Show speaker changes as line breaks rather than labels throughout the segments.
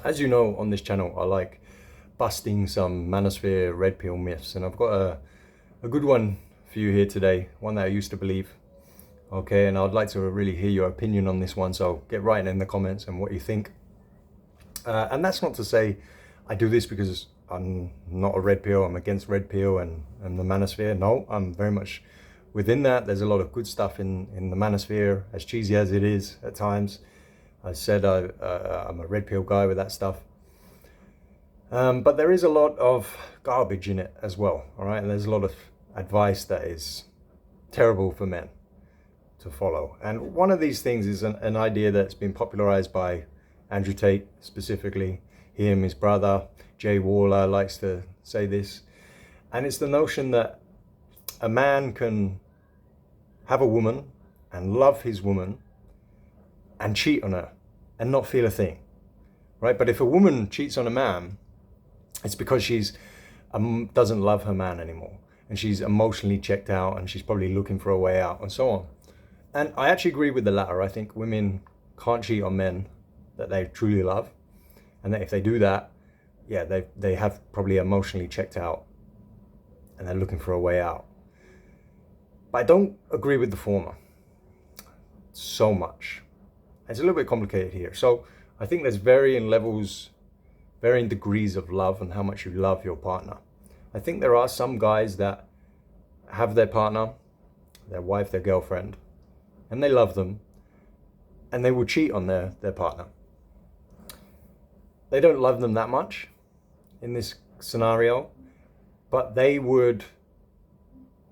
As you know, on this channel, I like busting some manosphere red pill myths, and I've got a good one for you here today, one that I used to believe. Okay, and I'd like to really hear your opinion on this one, so get writing in the comments and what you think. And that's not to say I do this because I'm not a red pill, I'm against red pill and the manosphere. No, I'm very much within that. There's a lot of good stuff in the manosphere, as cheesy as it is at times. I said I'm a red pill guy with that stuff. But there is a lot of garbage in it as well, all right? And there's a lot of advice that is terrible for men to follow. And one of these things is an idea that's been popularized by Andrew Tate specifically. Him, his brother, Jay Waller likes to say this. And it's the notion that a man can have a woman and love his woman and cheat on her and not feel a thing, right? But if a woman cheats on a man, it's because she's doesn't love her man anymore, and she's emotionally checked out, and she's probably looking for a way out, and so on. And I actually agree with the latter. I think women can't cheat on men that they truly love, and that if they do that, yeah, they have probably emotionally checked out, and they're looking for a way out. But I don't agree with the former so much. It's a little bit complicated here. So I think there's varying levels, varying degrees of love and how much you love your partner. I think there are some guys that have their partner, their wife, their girlfriend, and they love them, and they will cheat on their partner. They don't love them that much in this scenario, but they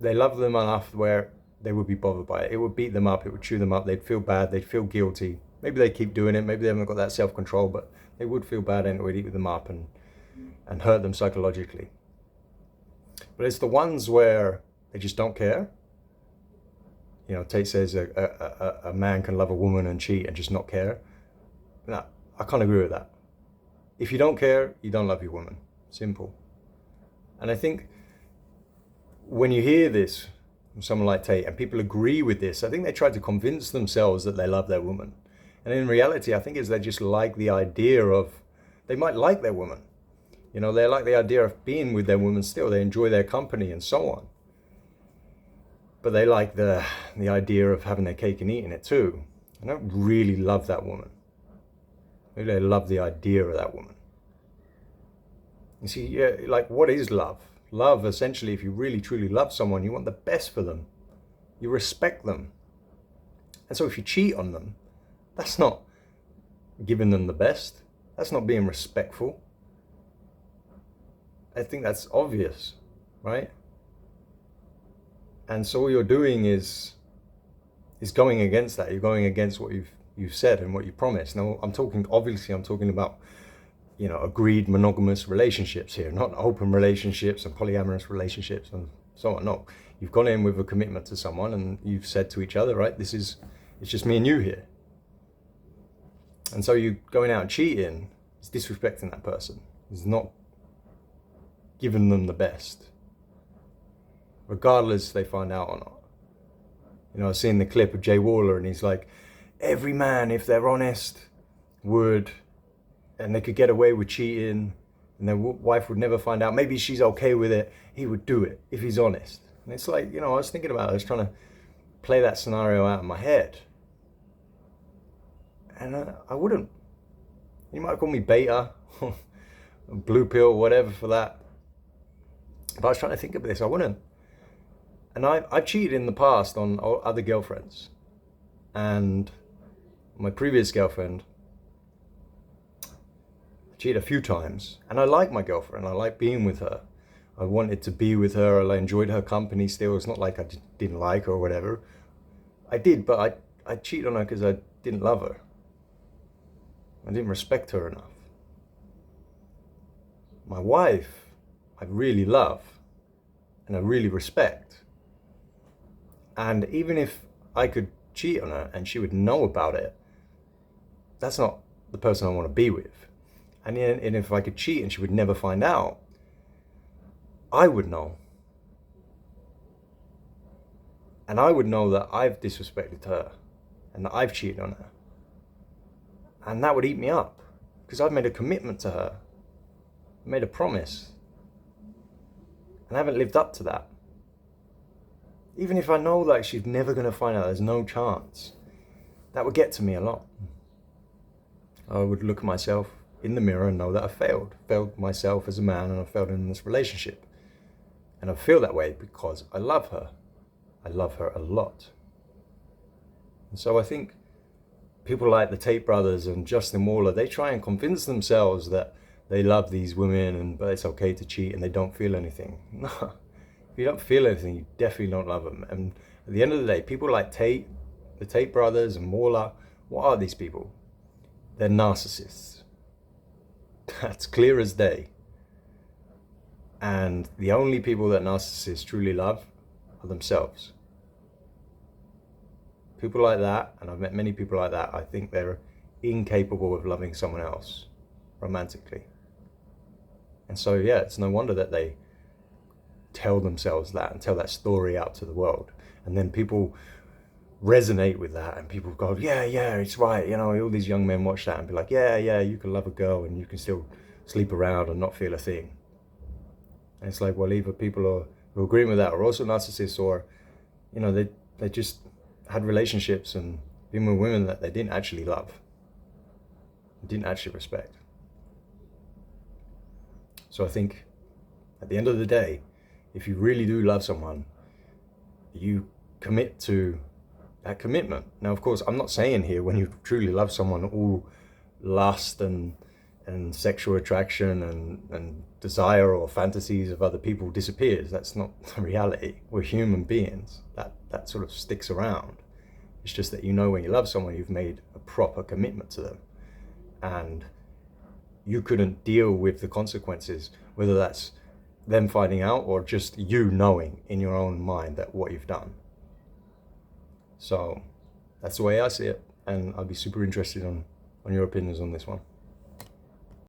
love them enough where they would be bothered by it. It would beat them up, it would chew them up, they'd feel bad, they'd feel guilty. Maybe they keep doing it, maybe they haven't got that self-control, but they would feel bad and it would eat them up and hurt them psychologically. But it's the ones where they just don't care. You know, Tate says a man can love a woman and cheat and just not care. No, I can't agree with that. If you don't care, you don't love your woman. Simple. And I think when you hear this from someone like Tate and people agree with this, I think they try to convince themselves that they love their woman. And in reality, I think it's they just like the idea of, they might like their woman. You know, they like the idea of being with their woman still. They enjoy their company and so on. But they like the idea of having their cake and eating it too. They don't really love that woman. Maybe they love the idea of that woman. You see, yeah, like, what is love? Love, essentially, if you really truly love someone, you want the best for them. You respect them. And so if you cheat on them, that's not giving them the best. That's not being respectful. I think that's obvious, right? And so all you're doing is going against that. You're going against what you've said and what you promised. Now, I'm talking about, you know, agreed monogamous relationships here, not open relationships and polyamorous relationships and so on. No, you've gone in with a commitment to someone and you've said to each other, right, it's just me and you here. And so you going out and cheating is disrespecting that person. It's not giving them the best, regardless if they find out or not. You know, I've seen the clip of Jay Waller and he's like, every man, if they're honest, would, and they could get away with cheating and their wife would never find out, maybe she's okay with it, he would do it if he's honest. And it's like, you know, I was thinking about it, I was trying to play that scenario out in my head. And I wouldn't. You might call me beta, blue pill, whatever for that. But I was trying to think of this, I wouldn't. And I've cheated in the past on other girlfriends. And my previous girlfriend, I cheated a few times. And I like my girlfriend, I like being with her. I wanted to be with her, I enjoyed her company still. It's not like I didn't like her or whatever. I did, but I cheated on her because I didn't love her. I didn't respect her enough. My wife, I really love and I really respect. And even if I could cheat on her and she would know about it, that's not the person I want to be with. And if I could cheat and she would never find out, I would know. And I would know that I've disrespected her and that I've cheated on her. And that would eat me up because I've made a commitment to her. I made a promise. And I haven't lived up to that. Even if I know like she's never going to find out, there's no chance, that would get to me a lot. I would look at myself in the mirror and know that I failed myself as a man, and I failed in this relationship. And I feel that way because I love her. I love her a lot. And so I think people like the Tate brothers and Justin Waller, they try and convince themselves that they love these women, but it's okay to cheat, and they don't feel anything. No, if you don't feel anything, you definitely don't love them. And at the end of the day, people like Tate, the Tate brothers and Waller, what are these people? They're narcissists. That's clear as day. And the only people that narcissists truly love are themselves. People like that, and I've met many people like that, I think they're incapable of loving someone else romantically. And so, yeah, it's no wonder that they tell themselves that and tell that story out to the world. And then people resonate with that, and people go, yeah, it's right. You know, all these young men watch that and be like, yeah, you can love a girl and you can still sleep around and not feel a thing. And it's like, well, either people who are agreeing with that are also narcissists, or, you know, they just had relationships and been with women that they didn't actually love, didn't actually respect. So I think at the end of the day, if you really do love someone, you commit to that commitment. Now, of course, I'm not saying here when you truly love someone, all lust and sexual attraction and desire or fantasies of other people disappears. That's not the reality. We're human beings. That sort of sticks around. It's just that, you know, when you love someone, you've made a proper commitment to them. And you couldn't deal with the consequences, whether that's them finding out or just you knowing in your own mind that what you've done. So that's the way I see it. And I'd be super interested on your opinions on this one.